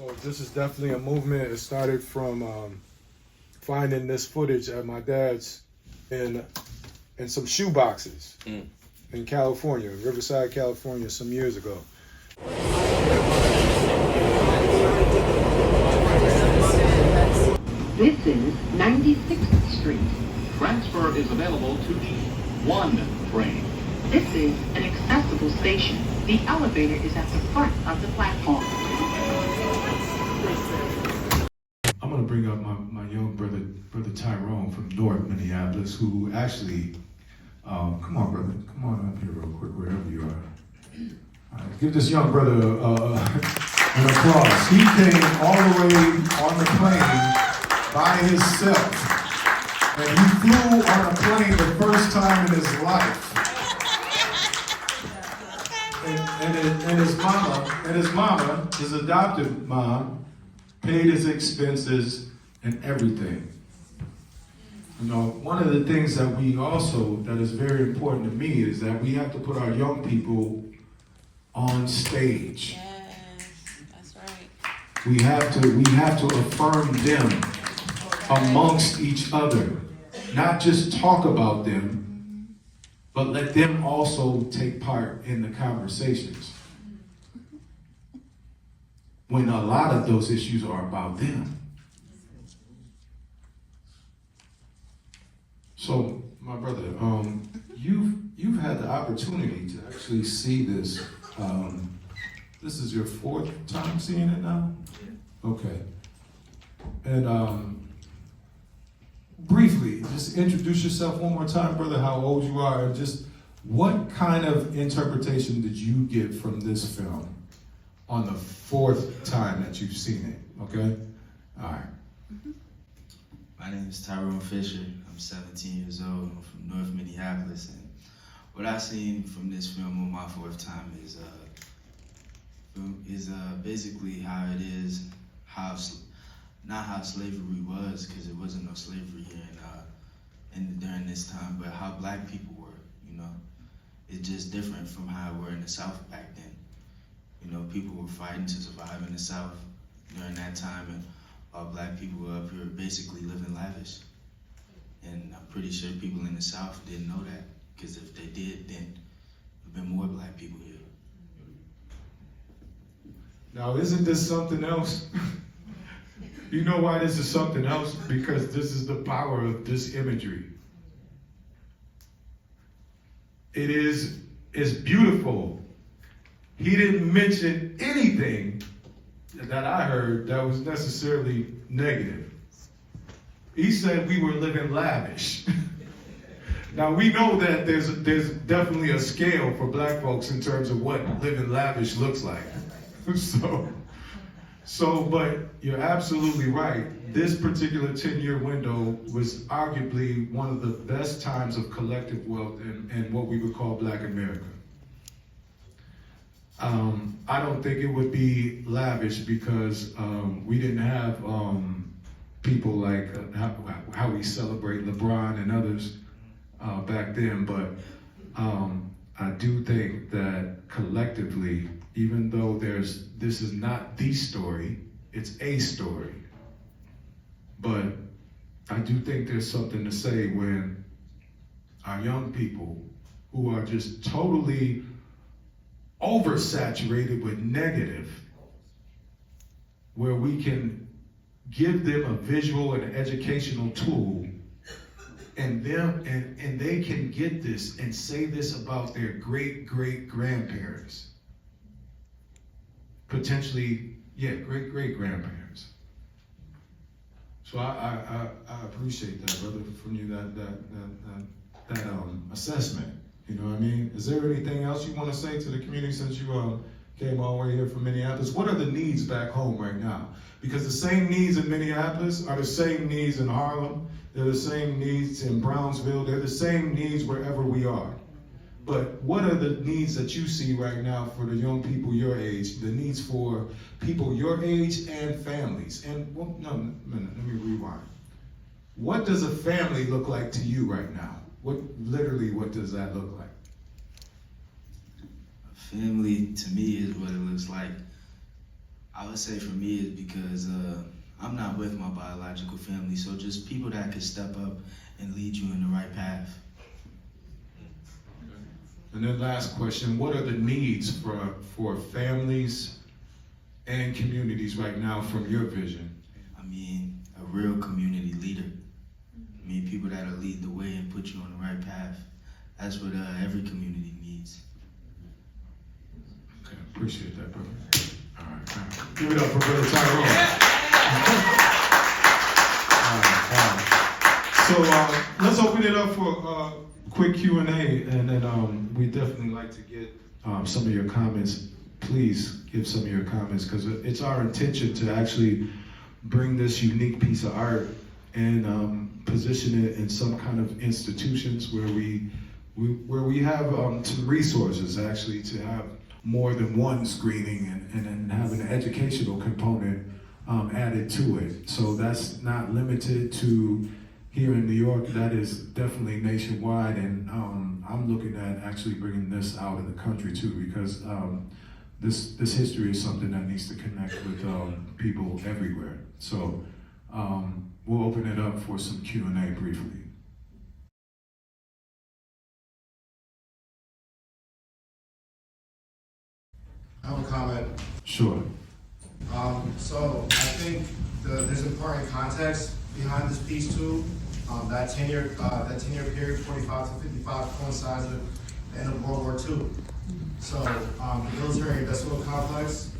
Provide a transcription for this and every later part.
So this is definitely a movement. It started from finding this footage at my dad's in some shoe boxes in California, Riverside, California, some years ago. This is 96th Street. Transfer is available to the 1 train. This is an accessible station. The elevator is at the front of the platform. I'm gonna bring up my young brother Tyrone from North Minneapolis, who actually, come on brother, come on up here real quick, wherever you are. All right, give this young brother an applause. He came all the way on the plane by himself, and he flew on a plane the first time in his life. And his mama, his adopted mom, paid his expenses and everything. You know, one of the things that is very important to me is that we have to put our young people on stage. Yes, that's right. We have to affirm them amongst each other. Not just talk about them, but let them also take part in the conversations. When a lot of those issues are about them. So, my brother, you've had the opportunity to actually see this. This is your 4th time seeing it now? Okay. And briefly, just introduce yourself one more time, brother, how old you are, and just what kind of interpretation did you get from this film on the 4th time that you've seen it, okay? All right. My name is Tyrone Fisher. I'm 17 years old. I'm from North Minneapolis. And what I've seen from this film on my 4th time is basically how it is, not how slavery was, because it wasn't no slavery here during this time, but how black people were, you know? It's just different from how it were in the South back then. You know, people were fighting to survive in the South during that time, and all black people were up here basically living lavish. And I'm pretty sure people in the South didn't know that, because if they did, then there'd been more black people here. Now, isn't this something else? You know why this is something else? Because this is the power of this imagery. It's beautiful. He didn't mention anything that I heard that was necessarily negative. He said we were living lavish. Now we know that there's definitely a scale for black folks in terms of what living lavish looks like. But you're absolutely right. This particular 10-year window was arguably one of the best times of collective wealth in what we would call Black America. I don't think it would be lavish because we didn't have people like how we celebrate LeBron and others back then, but I do think that collectively, even though this is not the story, it's a story. But I do think there's something to say when our young people who are just totally oversaturated with negative, where we can give them a visual and educational tool, and they can get this and say this about their great-great-grandparents. Potentially, great-great-grandparents. So I appreciate that, brother, from you, that assessment. You know what I mean? Is there anything else you want to say to the community since you came all the way here from Minneapolis? What are the needs back home right now? Because the same needs in Minneapolis are the same needs in Harlem. They're the same needs in Brownsville. They're the same needs wherever we are. But what are the needs that you see right now for the young people your age, the needs for people your age and families? And, well, no, a minute, let me rewind. What does a family look like to you right now? What does that look like? A family, to me, is what it looks like I would say for me is because I'm not with my biological family, so just people that could step up and lead you in the right path. And then last question, what are the needs for families and communities right now from your vision? I mean, a real community leader. I mean, people that'll lead the way and put you on the right path. That's what every community needs. Okay, appreciate that, brother. All right. Give it up for Brother Tyrone. All right. So let's open it up for quick Q&A, and then we definitely like to get some of your comments. Please give some of your comments, because it's our intention to actually bring this unique piece of art and position it in some kind of institutions where we have some resources actually to have more than one screening and then have an educational component added to it. So that's not limited to here in New York, that is definitely nationwide, and I'm looking at actually bringing this out in the country too, because this history is something that needs to connect with people everywhere. So we'll open it up for some Q&A briefly. I have a comment. Sure. So I think there's important context behind this piece too. That 10-year period, 45 to 55, coincides with the end of World War II. So the military industrial complex,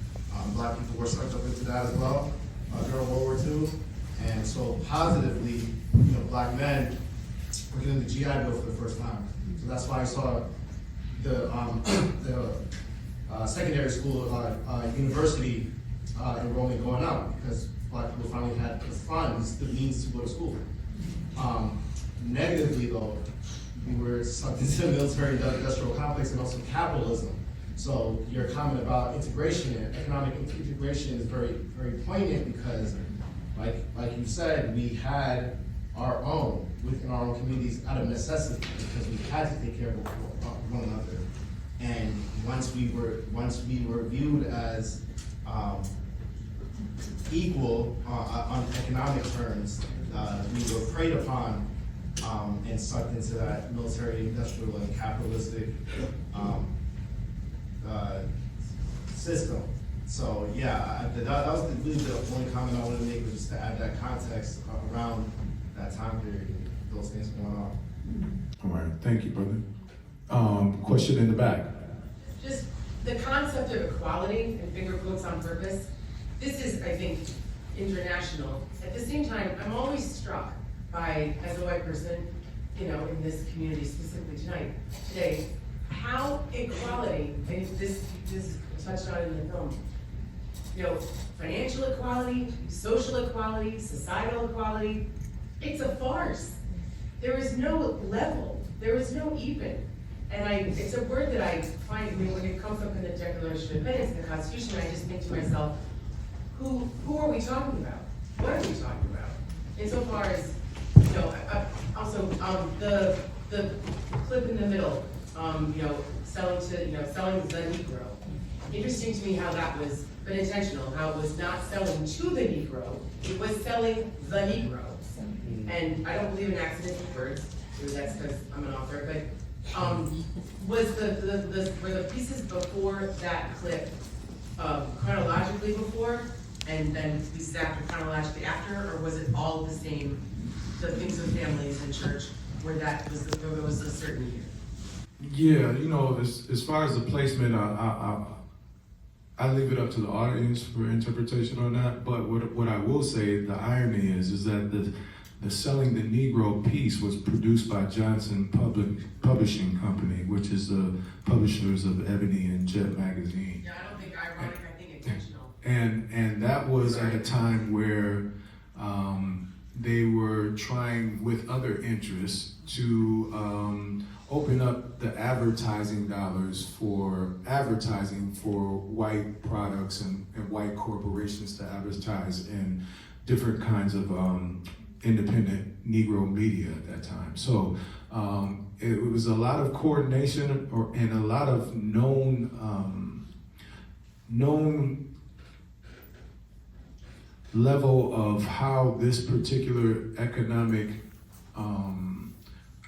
black people were sucked up into that as well during World War II. And so positively, black men were getting the GI Bill for the first time. So that's why I saw the secondary school, university enrollment going up, because black people finally had the funds, the means to go to school. Negatively though, we were sucked into the military industrial complex and also capitalism. So your comment about integration and economic integration is very, very poignant, because like you said, we had our own within our own communities out of necessity, because we had to take care of one another. And once we were viewed as equal on economic terms, we were preyed upon and sucked into that military, industrial, and capitalistic system. So yeah, that was really the only comment I wanted to make, was just to add that context around that time period and those things going on. All right, thank you, brother. Question in the back. Just the concept of equality, and finger quotes on purpose, this is, I think, international. At the same time, I'm always struck by, as a white person, in this community, specifically today, how equality, and this is touched on in the film, financial equality, social equality, societal equality, it's a farce. There is no level, there is no even. And it's a word that I find, when it comes up in the Declaration of Independence, the Constitution, I just think to myself, who are we talking about? What are we talking about? Insofar as, also the clip in the middle, selling the Negro. Interesting to me how that was been intentional, how it was not selling to the Negro, it was selling the Negro. And I don't believe in accidental words, maybe that's because I'm an author, but were the pieces before that clip chronologically before, and then pieces after chronologically after, or was it all the same? The things of families and church, where there was a certain year. Yeah, as far as the placement, I leave it up to the audience for interpretation on that. But what I will say, the irony is that the Selling the Negro piece was produced by Johnson Publishing Company, which is the publishers of Ebony and Jet magazine. Yeah, I don't think ironic, I think intentional. And that was at a time where they were trying with other interests to open up the advertising dollars for advertising for white products and white corporations to advertise in different kinds of independent Negro media at that time. So it was a lot of coordination and a lot of known level of how this particular economic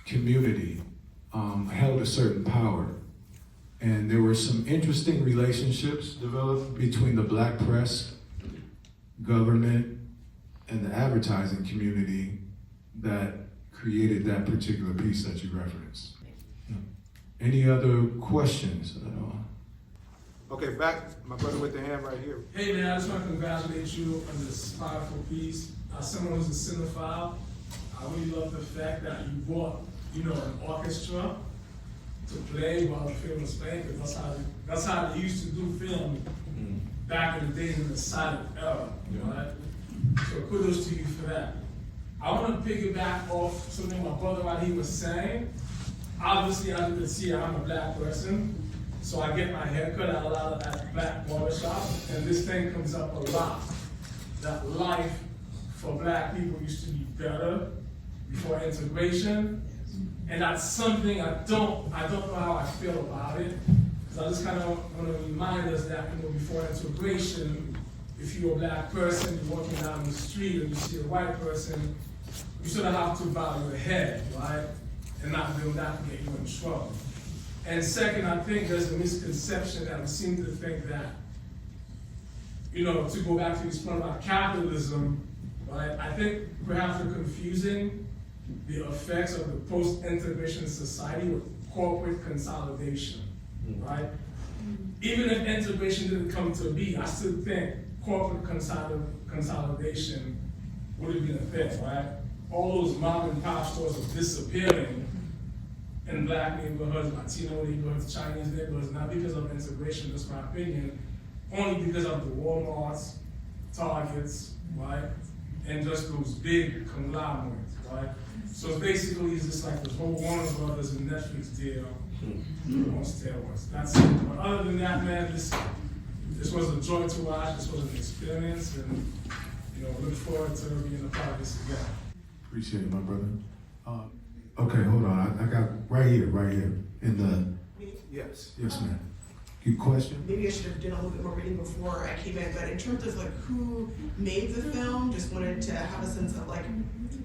community held a certain power. And there were some interesting relationships developed between the black press, government, and the advertising community that created that particular piece that you referenced. Any other questions at all? Okay, back, my brother with the hand right here. Hey man, I just want to congratulate you on this powerful piece. As someone who's a cinephile, I really love the fact that you brought, an orchestra to play while the film was playing, because that's how they used to do film back in the days in the silent era, right? So kudos to you for that. I want to piggyback off something my brother while he was saying. Obviously, as you can see, I'm a black person, so I get my hair cut at a lot of at black barbershops, and this thing comes up a lot. That life for black people used to be better before integration, and that's something I don't know how I feel about it, because I just kind of want to remind us that before integration, if you're a black person, you're walking down the street and you see a white person, you sort of have to bow your head, right? And not do that to get you in trouble. And second, I think there's a misconception that we seem to think that, to go back to this point about capitalism, right? I think perhaps we're confusing the effects of the post-integration society with corporate consolidation, right? Even if integration didn't come to be, I still think corporate consolidation would have been a thing, right? All those mom and pop stores are disappearing in black neighborhoods, Latino neighborhoods, Chinese neighborhoods, not because of integration, that's my opinion, only because of the Walmarts, Targets, right? And just those big conglomerates, right? So basically, it's just like this whole Warner Brothers and Netflix deal on steroids. That's it. But other than that, man, this was a joy to watch. This was an experience, and look forward to being a part of this again. Appreciate it, my brother. Okay, hold on. I got right here, in the. Yes. Yes, ma'am. Good question. Maybe I should have done a little bit more reading before I came in, but in terms of who made the film, just wanted to have a sense of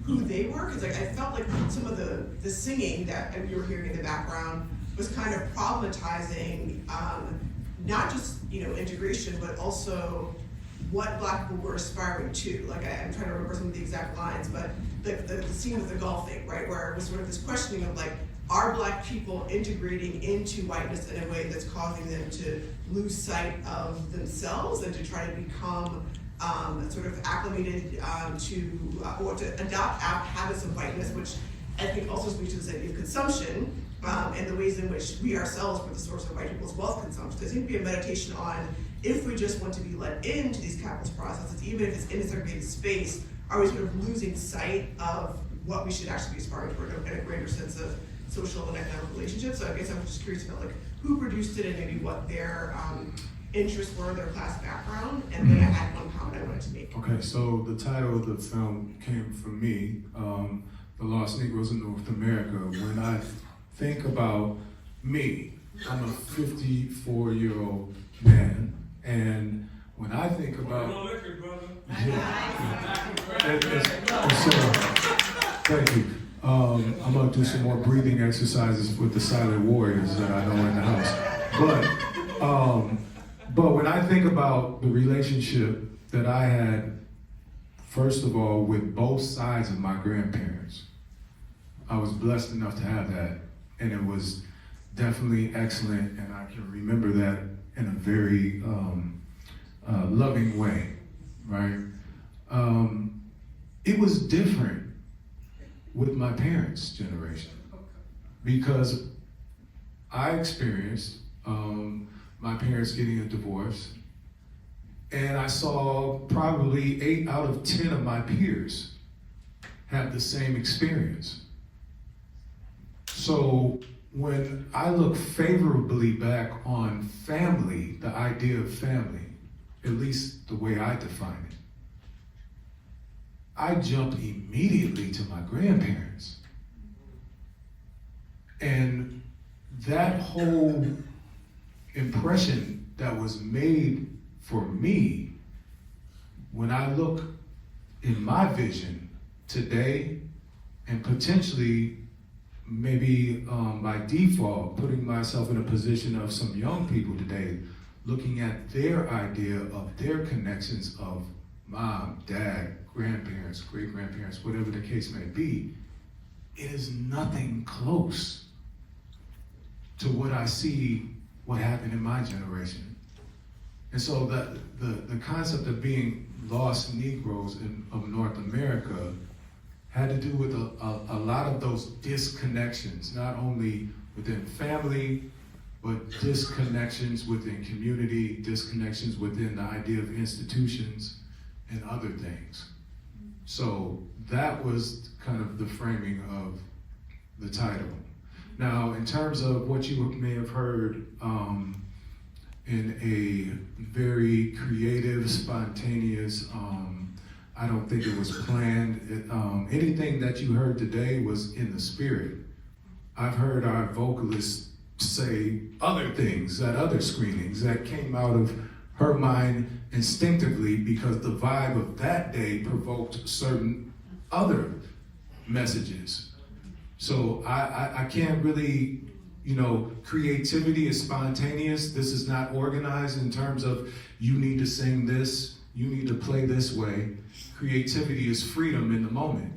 who they were, because I felt like some of the singing that you were hearing in the background was kind of problematizing not just integration, but also what black people were aspiring to. I'm trying to remember some of the exact lines, but the scene with the golfing, right, where it was sort of this questioning of are black people integrating into whiteness in a way that's causing them to lose sight of themselves and to try to become sort of acclimated or to adopt habits of whiteness, which I think also speaks to this idea of consumption and the ways in which we ourselves were the source of white people's wealth consumption. There seems to be a meditation on, if we just want to be let into these capitalist processes, even if it's in a segregated space, are we sort of losing sight of what we should actually be aspiring toward in a greater sense of social and economic relationships? So I guess I'm just curious about who produced it and maybe what their interests were, their class background, and then I had one comment I wanted to make. Okay, so the title of the film came from me, The Lost Negroes in North America. When I think about me, I'm a 54-year-old man, and when I think about... Thank you. I'm gonna do some more breathing exercises with the silent warriors that I know in the house. But when I think about the relationship that I had, first of all, with both sides of my grandparents, I was blessed enough to have that, and it was definitely excellent, and I can remember that in a very loving way, right? It was different with my parents' generation because I experienced my parents getting a divorce, and I saw probably 8 out of 10 of my peers have the same experience. So when I look favorably back on family, the idea of family, at least the way I define it, I jump immediately to my grandparents. And that whole impression that was made for me when I look in my vision today, and potentially maybe by default, putting myself in a position of some young people today, looking at their idea of their connections of mom, dad, grandparents, great-grandparents, whatever the case may be, it is nothing close to what I see what happened in my generation. And so the concept of being lost Negroes of North America had to do with a lot of those disconnections, not only within family, but disconnections within community, disconnections within the idea of institutions and other things. So that was kind of the framing of the title. Now, in terms of what you may have heard in a very creative, spontaneous, I don't think it was planned. Anything that you heard today was in the spirit. I've heard our vocalists say other things at other screenings that came out of her mind instinctively because the vibe of that day provoked certain other messages. So I can't really, creativity is spontaneous. This is not organized in terms of you need to sing this, you need to play this way. Creativity is freedom in the moment.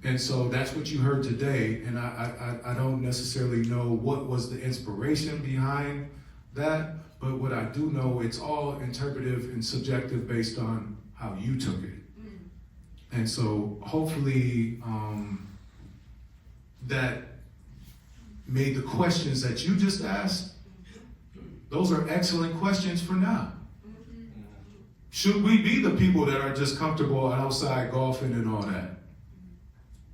And so that's what you heard today, and I don't necessarily know what was the inspiration behind that, but what I do know, it's all interpretive and subjective based on how you took it. And so hopefully that made the questions that you just asked, those are excellent questions for now. Should we be the people that are just comfortable outside golfing and all that?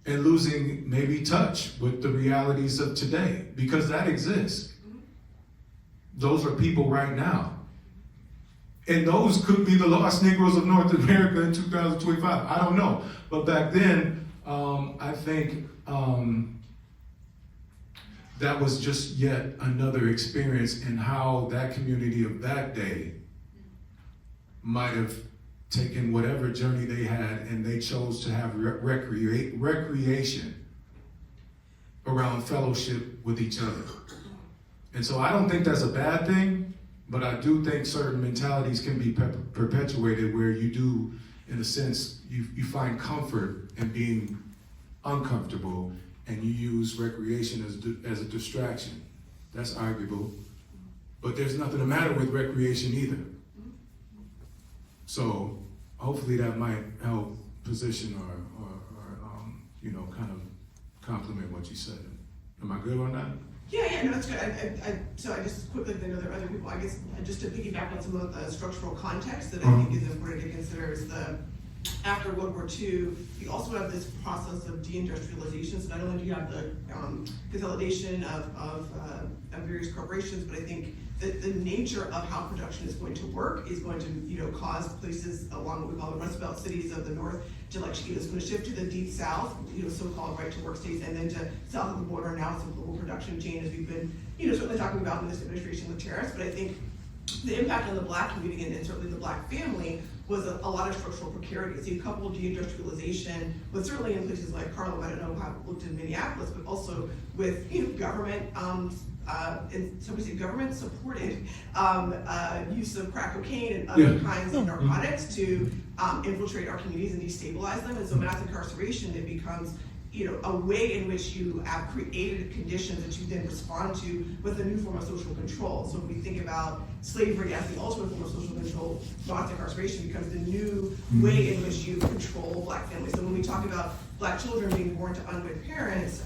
And losing maybe touch with the realities of today, because that exists. Those are people right now. And those could be the lost Negroes of North America in 2025. I don't know. But back then, I think that was just yet another experience in how that community of that day might have taken whatever journey they had and they chose to have recreation around fellowship with each other. And so I don't think that's a bad thing, but I do think certain mentalities can be perpetuated where you do, in a sense, you find comfort in being uncomfortable and you use recreation as a distraction. That's arguable, but there's nothing the matter with recreation either. So hopefully that might help position or kind of complement what you said. Am I good on that? Yeah, no, that's good. So I just quickly, I know there are other people, I guess, just to piggyback on some of the structural context that I think is important to consider is after World War II, you also have this process of deindustrialization. So not only do you have the consolidation of various corporations, but I think that the nature of how production is going to work is going to, cause places along what we call the Rust Belt cities of the North to it's going to shift to the deep South, so-called right to work states, and then to south of the border. Now it's a global production chain, as we've been, certainly talking about in this administration with tariffs. But I think the impact on the Black community and certainly the Black family was a lot of structural precarity. So you couple deindustrialization with certainly in places like Harlem, I don't know how it looked in Minneapolis, but also with government, and somebody said government supported use of crack cocaine and other kinds of narcotics to infiltrate our communities and destabilize them. And so mass incarceration, it becomes a way in which you have created conditions that you then respond to with a new form of social control. So when we think about slavery as the ultimate form of social control, mass incarceration becomes the new way in which you control Black families. So when we talk about Black children being born to unwed parents,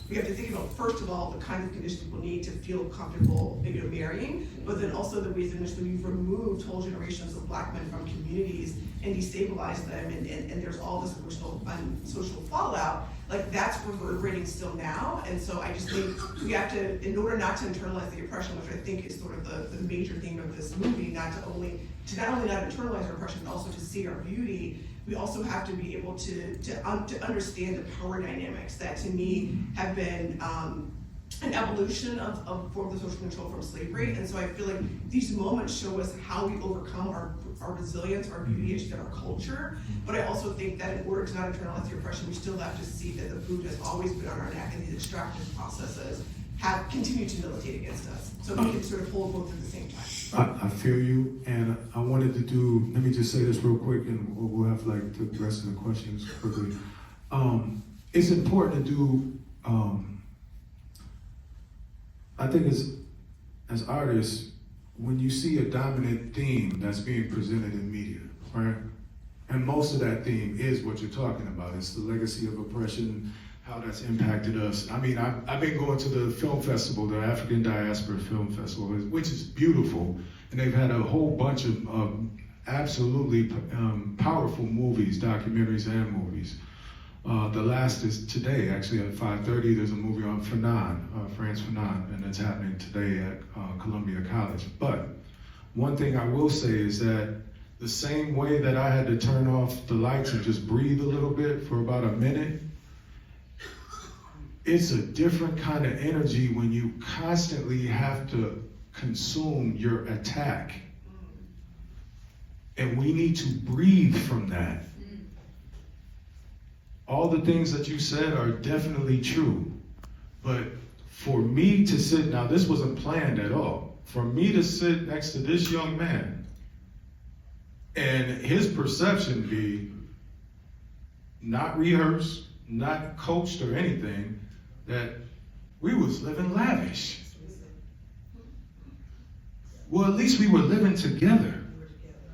we have to think about, first of all, the kinds of conditions people need to feel comfortable marrying, but then also the ways in which we've removed whole generations of Black men from communities and destabilized them, and there's all this emotional and social fallout. Like, that's reverberating still now. And so I just think we have to, in order not to internalize the oppression, which I think is sort of the major theme of this movie, not only not internalize our oppression, but also to see our beauty, we also have to be able to understand the power dynamics that, to me, have been an evolution of forms of social control from slavery. And so I feel like these moments show us how we overcome our our resilience, our beauty, and our culture. But I also think that in order to not internalize the oppression, we still have to see that the food has always been on our neck, and these extractive processes have continued to militate against us. So we can sort of hold both at the same time. I feel you, and I wanted to do, let me just say this real quick, and we'll have like the rest of the questions quickly. It's important to do, I think as artists, when you see a dominant theme that's being presented in media, right? And most of that theme is what you're talking about. It's the legacy of oppression, how that's impacted us. I mean, I've been going to the film festival, the African Diaspora Film Festival, which is beautiful. And they've had a whole bunch of absolutely powerful movies, documentaries and movies. The last is today, actually at 5:30, there's a movie on Fanon, Frantz Fanon, and it's happening today at Columbia College. But one thing I will say is that the same way that I had to turn off the lights and just breathe a little bit for about a minute, it's a different kind of energy when you constantly have to consume your attack. And we need to breathe from that. All the things that you said are definitely true. But for me to sit, now this wasn't planned at all, for me to sit next to this young man and his perception be not rehearsed, not coached or anything, that we was living lavish. Well, at least we were living together.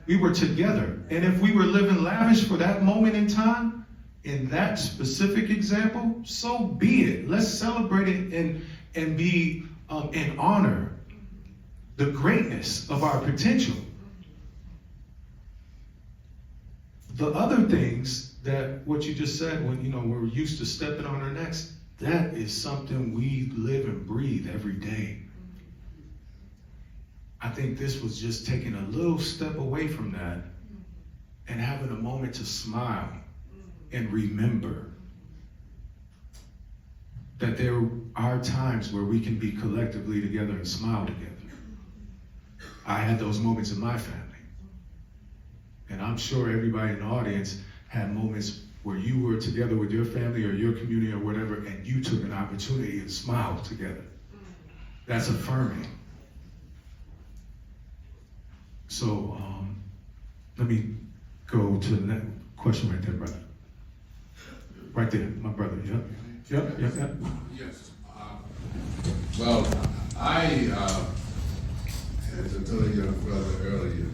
We were together. And if we were living lavish for that moment in time, in that specific example, so be it. Let's celebrate it and be and honor the greatness of our potential. The other things that what you just said, when we're used to stepping on our necks, that is something we live and breathe every day. I think this was just taking a little step away from that and having a moment to smile and remember that there are times where we can be collectively together and smile together. I had those moments in my family. And I'm sure everybody in the audience had moments where you were together with your family or your community or whatever, and you took an opportunity to smile together. That's affirming. So let me go to the next question right there, brother. Right there, my brother, yep. Yes. Well, I, as I told your brother earlier,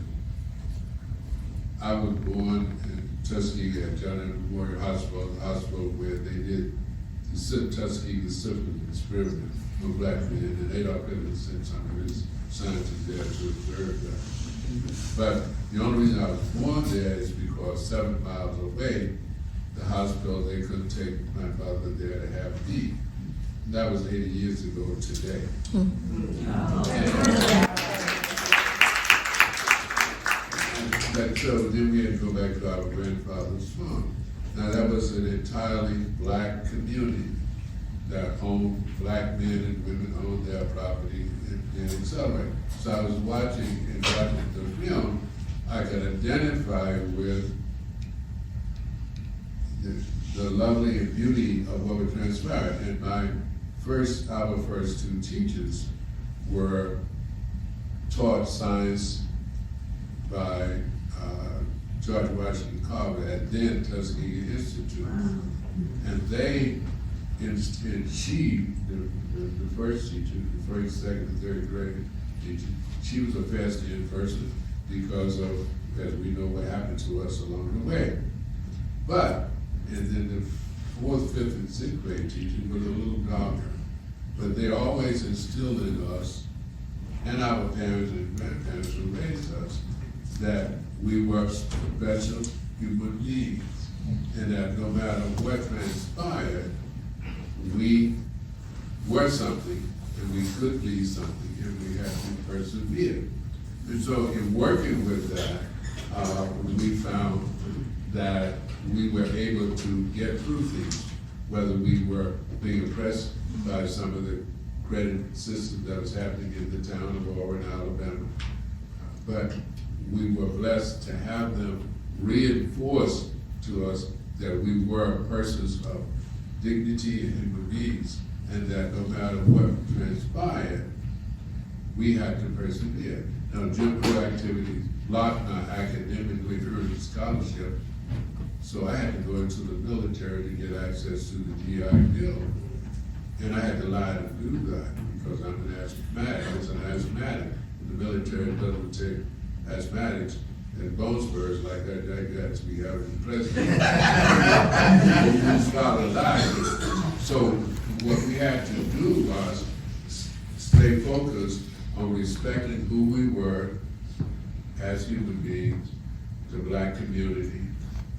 I was born in Tuskegee at John Memorial Hospital, the hospital where they did the Tuskegee syphilis experiment for black men, and Adolf Hitler sent some of his scientists there to observe that. But the only reason I was born there is because 7 miles away, the hospital, they couldn't take my father there to have me. That was 80 years ago today. So then we had to go back to our grandfather's farm. Now that was an entirely black community that owned, black men and women owned their property and accelerate. So I was watching the film, I could identify with the lovely and beauty of what would transpire. And our first 2 teachers were taught science by George Washington Carver at then Tuskegee Institute. And they achieved, the first teacher, the first, second, and third grade teacher, she was a fascinating person because of, as we know, what happened to us along the way. But, and then the 4th, 5th, and 6th grade teachers were a little darker. But they always instilled in us, and our parents and grandparents who raised us, that we were special human beings. And that no matter what transpired, we were something, and we could be something, and we had to persevere. And so in working with that, we found that we were able to get through things, whether we were being oppressed by some of the credit system that was happening in the town of Warren, Alabama. But we were blessed to have them reinforce to us that we were persons of dignity and human beings, and that no matter what transpired, we had to persevere. Now, Jim Crow activities blocked my academically earned scholarship, so I had to go into the military to get access to the GI Bill. And I had to lie to do that because I'm an asthmatic. I was an asthmatic. The military doesn't take asthmatics and bone spurs like that. That got to be having the president. So what we had to do was stay focused on respecting who we were as human beings, the black community,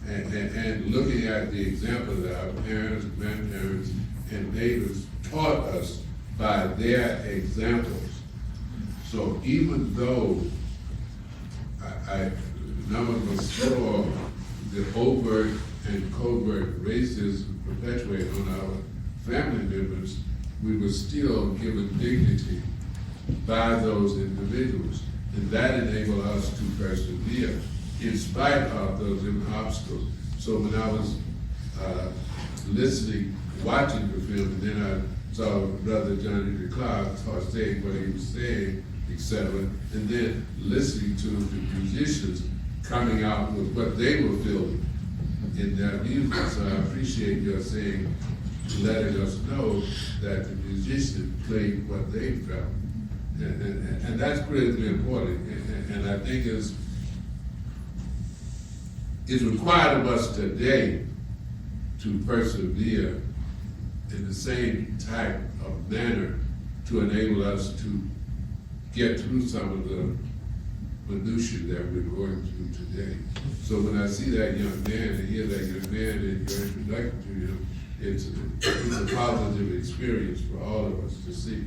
and looking at the example that our parents, grandparents, and neighbors taught us by their examples. So even though none of us saw the overt and covert racism perpetuate on our family members, we were still given dignity by those individuals. And that enabled us to persevere in spite of those obstacles. So when I was watching the film, and then I saw Brother Johnny DeClark start saying what he was saying, etc., and then listening to the musicians coming out with what they were feeling in their music. So I appreciate your saying, letting us know that the musicians played what they felt. And that's critically important. And I think it's required of us today to persevere in the same type of manner to enable us to get through some of the minutiae that we're going through today. So when I see that young man and hear that young man in your introduction to him, it's a positive experience for all of us to see.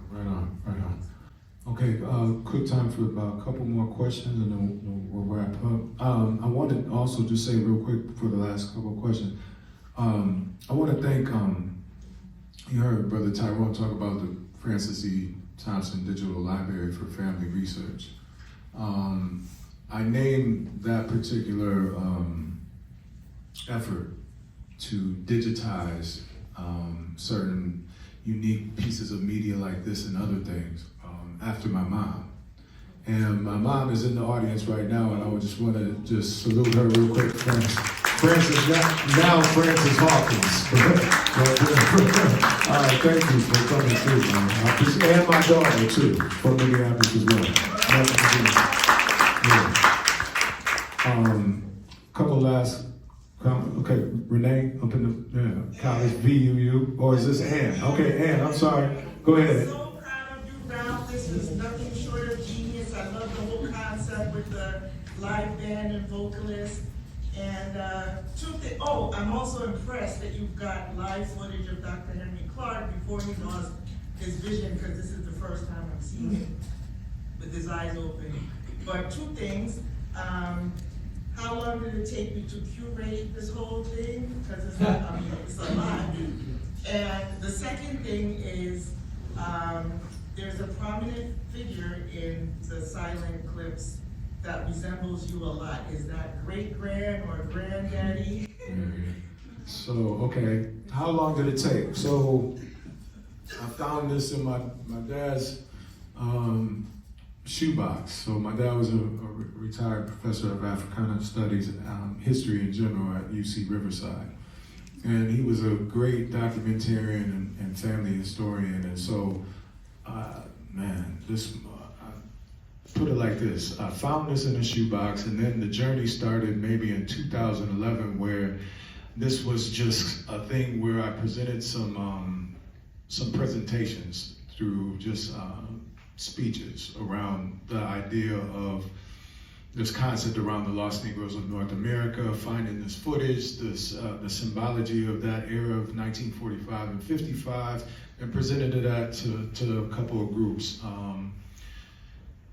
Right on. Okay, quick time for about a couple more questions and then we'll wrap up. I wanted to also just say real quick for the last couple of questions. I want to thank, you heard Brother Tyrone talk about the Francis E. Thompson Digital Library for Family Research. I named that particular effort to digitize certain unique pieces of media like this and other things after my mom. And my mom is in the audience right now, and I would just want to just salute her real quick. Francis Hawkins. All right, thank you for coming through, man. And my daughter too, from Minneapolis as well. Couple last comments. Okay, Renee, up in the college, VUU, or is this Ann? Okay, Ann, I'm sorry. Go ahead. I'm so proud of you, Ralph. This is nothing short of genius. I love the whole concept with the live band and vocalists. And I'm also impressed that you've got live footage of Dr. Henry Clark before he lost his vision, because this is the first time I'm seeing him with his eyes open. But two things. How long did it take you to curate this whole thing? Because it's not, it's a lot. And the second thing is, there's a prominent figure in the silent clips that resembles you a lot. Is that great-grand or granddaddy? So, okay, how long did it take? So, I found this in my dad's shoebox. So my dad was a retired professor of Africana Studies and history in general at UC Riverside. And he was a great documentarian and family historian. And so, put it like this, I found this in a shoebox, and then the journey started maybe in 2011, where this was just a thing where I presented some presentations through just speeches around the idea of this concept around the lost Negroes of North America, finding this footage, the symbology of that era of 1945 and 55, and presented that to a couple of groups.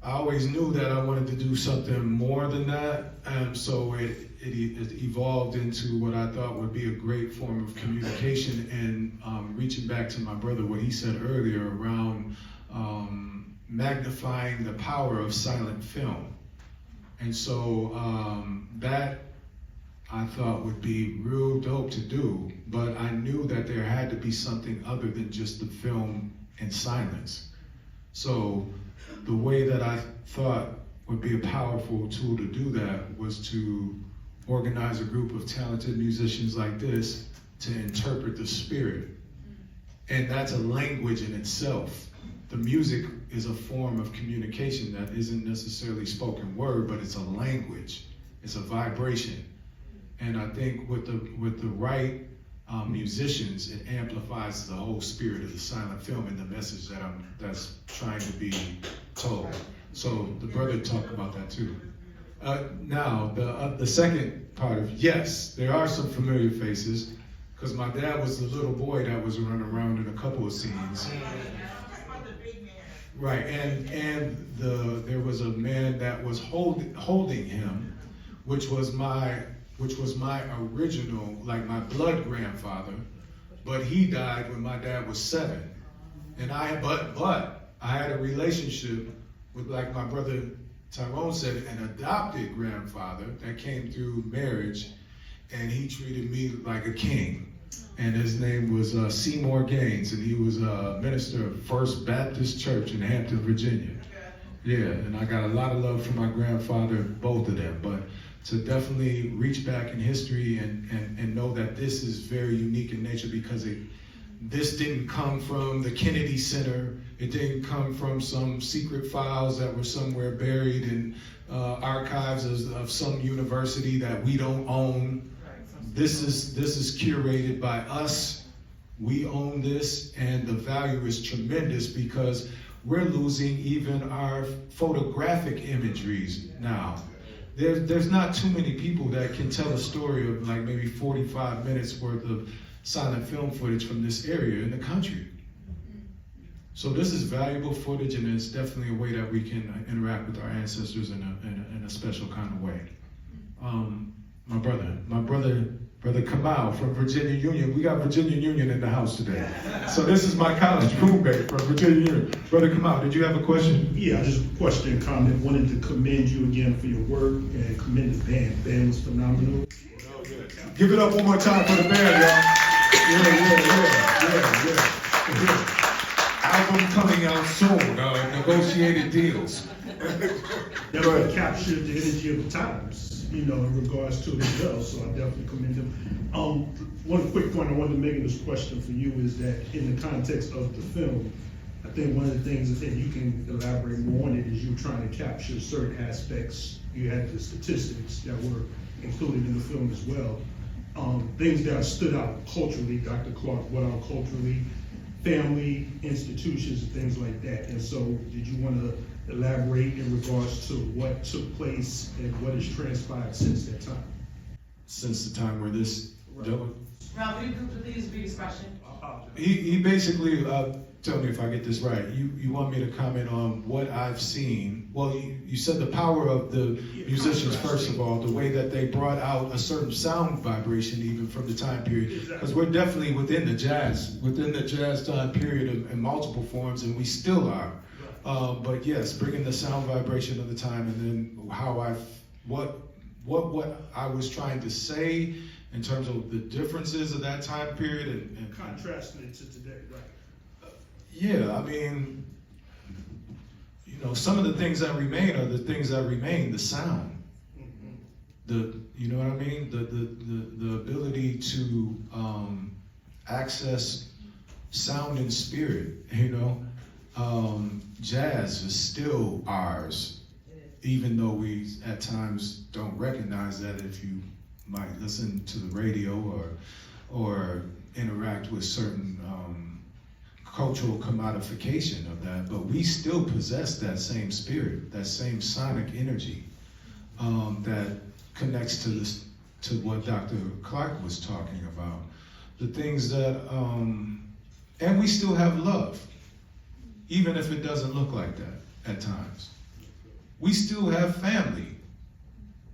I always knew that I wanted to do something more than that, and so it evolved into what I thought would be a great form of communication and reaching back to my brother, what he said earlier around magnifying the power of silent film. And so that I thought would be real dope to do, but I knew that there had to be something other than just the film and silence. So the way that I thought would be a powerful tool to do that was to organize a group of talented musicians like this to interpret the spirit. And that's a language in itself. The music is a form of communication that isn't necessarily spoken word, but it's a language, it's a vibration. And I think with the right musicians, it amplifies the whole spirit of the silent film and the message that's trying to be told. So the brother talked about that too. Now, the second part of, yes, there are some familiar faces, because my dad was the little boy that was running around in a couple of scenes. Right, and there was a man that was holding him, which was my original, like my blood grandfather, but he died when my dad was 7. And but I had a relationship with, like my brother Tyrone said, an adopted grandfather that came through marriage, and he treated me like a king. And his name was Seymour Gaines, and he was a minister of First Baptist Church in Hampton, Virginia. Yeah, and I got a lot of love from my grandfather, both of them. But to definitely reach back in history and know that this is very unique in nature, because this didn't come from the Kennedy Center. It didn't come from some secret files that were somewhere buried in archives of some university that we don't own. This is curated by us. We own this, and the value is tremendous because we're losing even our photographic imageries now. There's not too many people that can tell a story of like maybe 45 minutes worth of silent film footage from this area in the country. So this is valuable footage, and it's definitely a way that we can interact with our ancestors in a special kind of way. My brother Kamal from Virginia Union. We got Virginia Union in the house today. So this is my college roommate from Virginia Union. Brother Kamal, did you have a question? Yeah, just a question and comment. Wanted to commend you again for your work and commend the band. The band was phenomenal. Give it up one more time for the band, y'all. Yeah. Album coming out soon, negotiated deals. That captured the energy of the times, in regards to it as well, so I definitely commend them. One quick point I wanted to make in this question for you is that in the context of the film, I think one of the things, I think you can elaborate more on it, is you're trying to capture certain aspects. You had the statistics that were included in the film as well. Things that stood out culturally, Dr. Clark, what out culturally, family, institutions, and things like that. And so did you want to elaborate in regards to what took place and what has transpired since that time? Since the time where this... Right. Ralph, will you please repeat his question? He basically, tell me if I get this right, you want me to comment on what I've seen. Well, you said the power of the musicians, first of all, the way that they brought out a certain sound vibration even from the time period, because we're definitely within the jazz time period in multiple forms, and we still are. But yes, bringing the sound vibration of the time, and then what I was trying to say in terms of the differences of that time period and contrasting it to today, right? Yeah, I mean, some of the things that remain are the things that remain, the sound. You know what I mean? The ability to access sound and spirit, Jazz is still ours, even though we at times don't recognize that if you might listen to the radio or interact with certain cultural commodification of that, but we still possess that same spirit, that same sonic energy that connects to what Dr. Clark was talking about. The things that, and we still have love, even if it doesn't look like that at times. We still have family,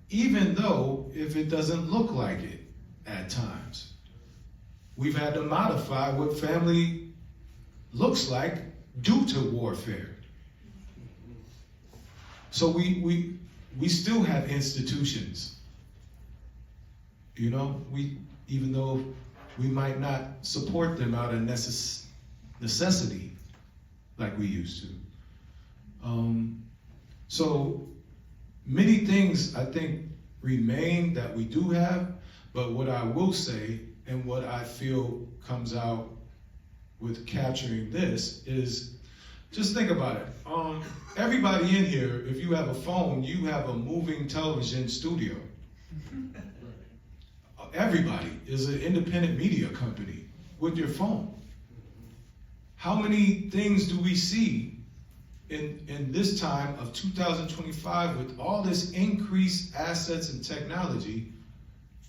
even though if it doesn't look like it at times. We've had to modify what family looks like due to warfare. So we still have institutions. You know, even though we might not support them out of necessity like we used to. So many things I think remain that we do have, but what I will say and what I feel comes out with capturing this is, just think about it. Everybody in here, if you have a phone, you have a moving television studio. Everybody is an independent media company with your phone. How many things do we see in this time of 2025 with all this increased assets and technology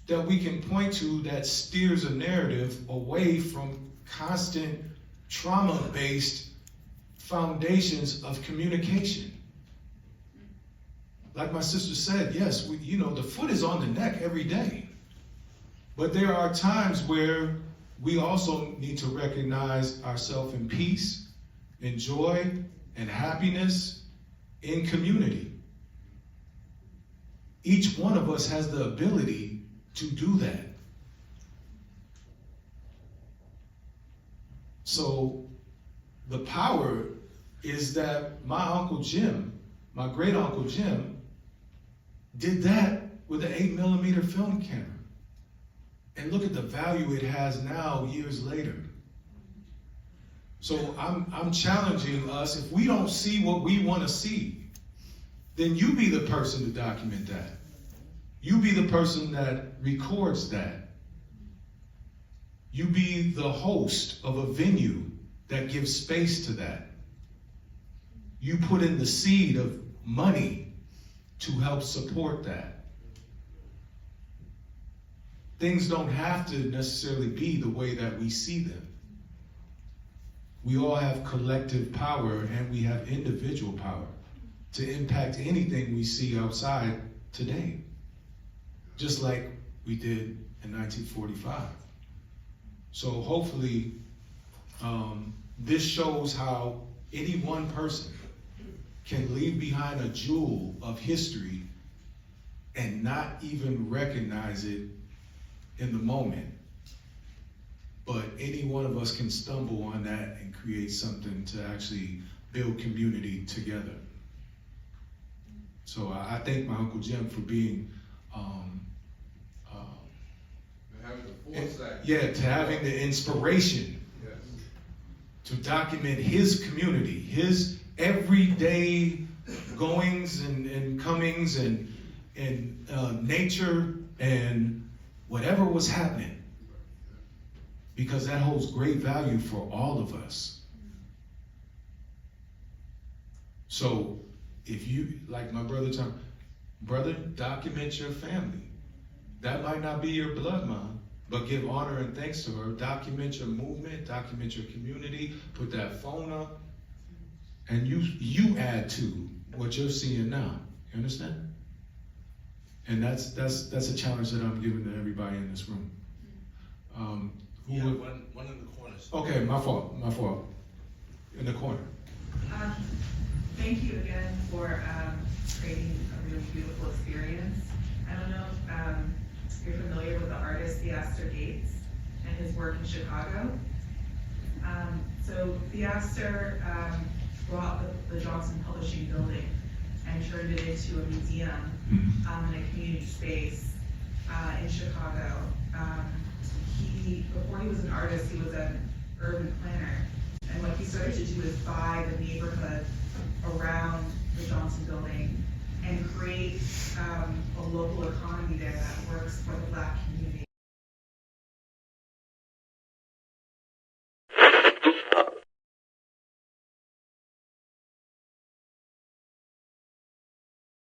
that we can point to that steers a narrative away from constant trauma-based foundations of communication? Like my sister said, yes, the foot is on the neck every day. But there are times where we also need to recognize ourselves in peace, in joy, and happiness in community. Each one of us has the ability to do that. So the power is that my Uncle Jim, my great Uncle Jim, did that with an 8mm film camera. And look at the value it has now, years later. So I'm challenging us, if we don't see what we want to see, then you be the person to document that. You be the person that records that. You be the host of a venue that gives space to that. You put in the seed of money to help support that. Things don't have to necessarily be the way that we see them. We all have collective power and we have individual power to impact anything we see outside today, just like we did in 1945. So hopefully this shows how any one person can leave behind a jewel of history and not even recognize it in the moment. But any one of us can stumble on that and create something to actually build community together. So I thank my Uncle Jim for being, having the inspiration to document his community, his everyday goings and comings and nature and whatever was happening. Because that holds great value for all of us. So if you, like my brother Tom, brother, document your family. That might not be your blood mom, but give honor and thanks to her. Document your movement, document your community, put that phone up, and you add to what you're seeing now. You understand? And that's a challenge that I'm giving to everybody in this room. One in the corners. Okay, my fault. In the corner. Thank you again for creating a really beautiful experience. I don't know if you're familiar with the artist Theaster Gates and his work in Chicago. So Theaster brought the Johnson Publishing building and turned it into a museum and a community space in Chicago. Before he was an artist, he was an urban planner. And what he started to do is buy the neighborhood around the Johnson building and create a local economy there that works for the Black community.